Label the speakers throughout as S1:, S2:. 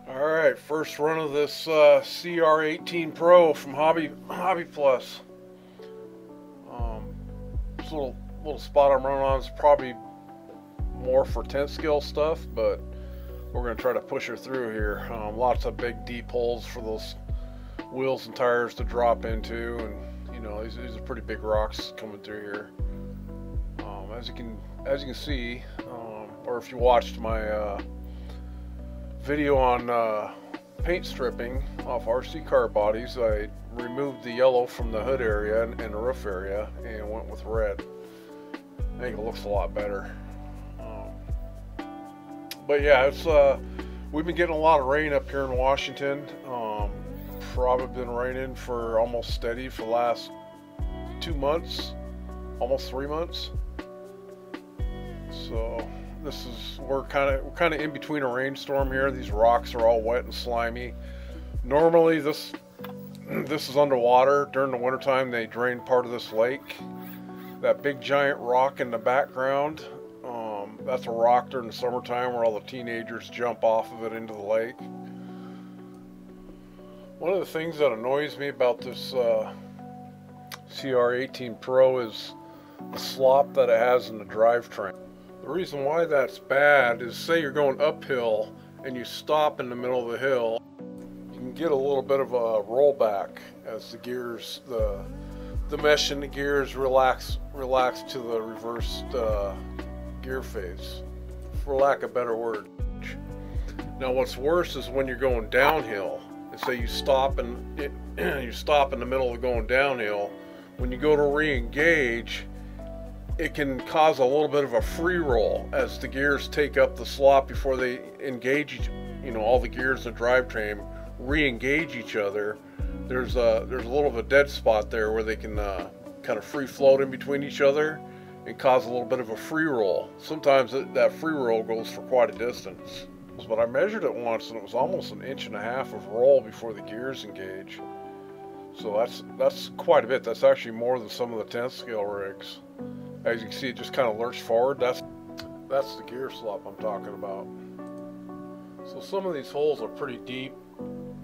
S1: Alright, first run of this CR18 Pro from HobbyPlus. This little spot I'm running on is probably more for 10 scale stuff, but we're going to try to push her through here. Lots of big deep holes for those wheels and tires to drop into, and you know, these are pretty big rocks coming through here. As you can see, or if you watched my video on paint stripping off RC car bodies, I removed the yellow from the hood area and the roof area and went with red. I think it looks a lot better. But yeah, it's we've been getting a lot of rain up here in Washington. Probably been raining for almost steady for the last 2 months, almost 3 months. So we're kind of in between a rainstorm here. These rocks are all wet and slimy. Normally this is underwater. During the wintertime they drain part of this lake. That big giant rock in the background, that's a rock during the summertime where all the teenagers jump off of it into the lake. One of the things that annoys me about this CR18 Pro is the slop that it has in the drivetrain. The reason why that's bad is, say you're going uphill and you stop in the middle of the hill, you can get a little bit of a rollback as the gears, the mesh in the gears relax to the reversed gear phase, for lack of a better word. Now what's worse is when you're going downhill, and say you stop and you stop in the middle of going downhill, when you go to re-engage, it can cause a little bit of a free roll as the gears take up the slop before they engage. You know, all the gears in the drivetrain re-engage each other. There's a little of a dead spot there where they can kind of free float in between each other and cause a little bit of a free roll. Sometimes that free roll goes for quite a distance. But I measured it once and it was almost 1.5 inches of roll before the gears engage. So that's quite a bit. That's actually more than some of the 10 scale rigs. As you can see, it just kind of lurched forward. That's the gear slop I'm talking about. So some of these holes are pretty deep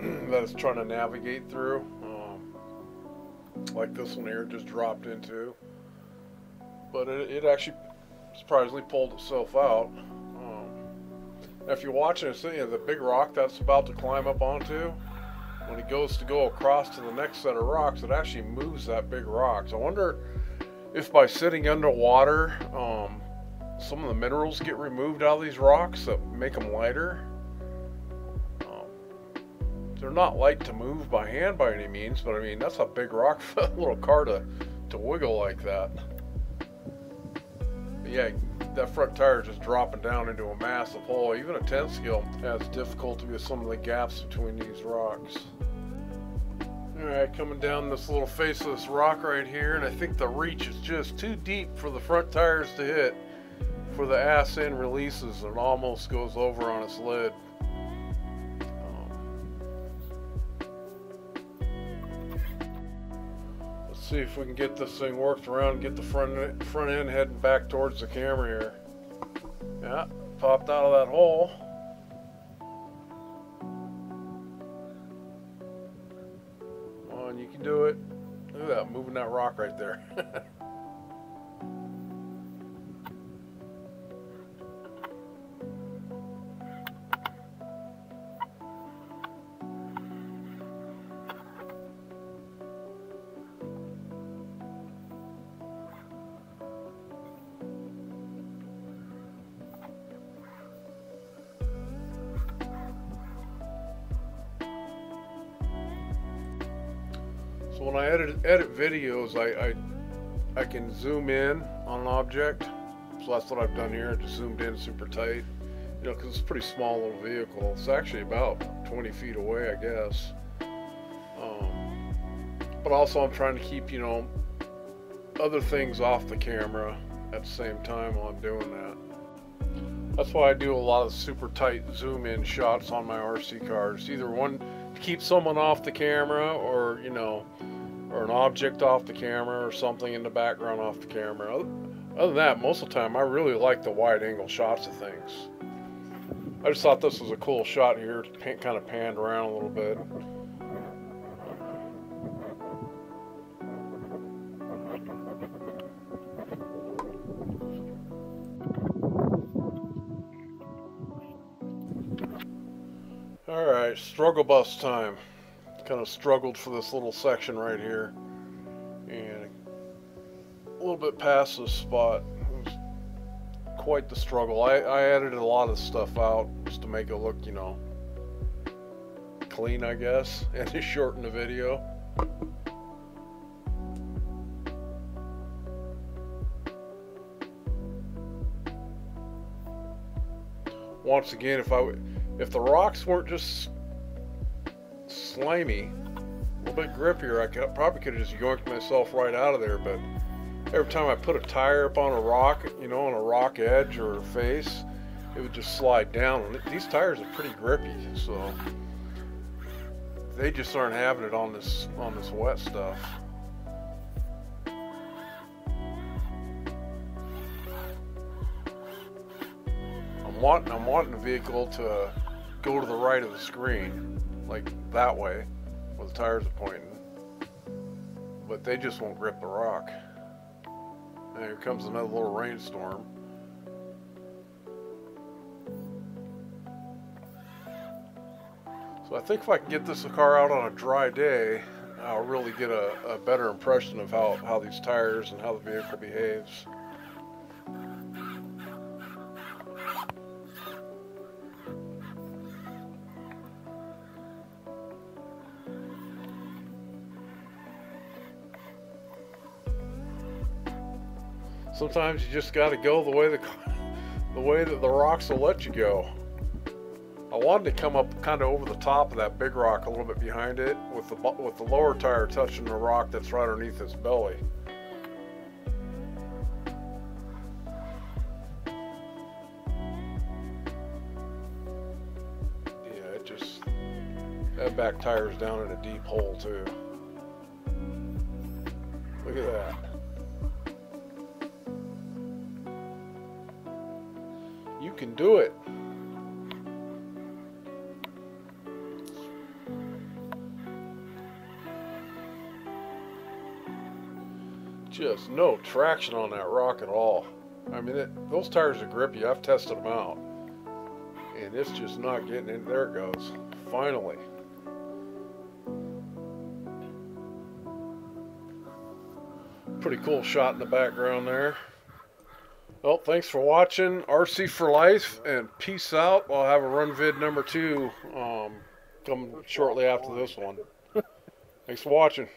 S1: that it's trying to navigate through. Like this one here just dropped into. But it actually surprisingly pulled itself out. Now if you're watching it, you know, the big rock that's about to climb up onto, when it goes to go across to the next set of rocks, it actually moves that big rock. So I wonder if by sitting underwater, some of the minerals get removed out of these rocks that make them lighter. They're not light to move by hand by any means, but I mean, that's a big rock for a little car to wiggle like that. But yeah, that front tire just dropping down into a massive hole. Even a 10 scale has difficulty with some of the gaps between these rocks. Alright, coming down this little face of this rock right here, and I think the reach is just too deep for the front tires to hit for the ass end releases, and it almost goes over on its lid. Let's see if we can get this thing worked around and get the front end heading back towards the camera here. Yeah, popped out of that hole. You can do it. Look at that, moving that rock right there. So when I edit videos, I can zoom in on an object. So that's what I've done here. I just zoomed in super tight, you know, because it's a pretty small little vehicle. It's actually about 20 feet away, I guess. But also I'm trying to keep, you know, other things off the camera at the same time while I'm doing that. That's why I do a lot of super tight zoom in shots on my RC cars. Either one to keep someone off the camera, or, you know, or an object off the camera, or something in the background off the camera. Other than that, most of the time I really like the wide angle shots of things. I just thought this was a cool shot here, kind of panned around a little bit. Alright, struggle bus time. Kind of struggled for this little section right here. And a little bit past this spot. It was quite the struggle. I edited a lot of stuff out just to make it look, you know, clean, I guess, and to shorten the video. Once again, if the rocks weren't just slimy, a little bit grippier, I probably could have just yoinked myself right out of there. But every time I put a tire up on a rock, you know, on a rock edge or face, it would just slide down. And these tires are pretty grippy, so they just aren't having it on this wet stuff. I'm wanting the vehicle to go to the right of the screen, like that way, where the tires are pointing. But they just won't grip the rock. And here comes another little rainstorm. So I think if I can get this car out on a dry day, I'll really get a better impression of how these tires and how the vehicle behaves. Sometimes you just got to go the way that the rocks will let you go. I wanted to come up kind of over the top of that big rock, a little bit behind it, with the lower tire touching the rock that's right underneath its belly. Yeah, that back tire's down in a deep hole too. Look at that. You can do it. Just no traction on that rock at all. I mean, those tires are grippy. I've tested them out. And it's just not getting in. There it goes. Finally. Pretty cool shot in the background there. Well, thanks for watching. RC for life, and peace out. I'll have a run vid number 2 come shortly after this one. Thanks for watching.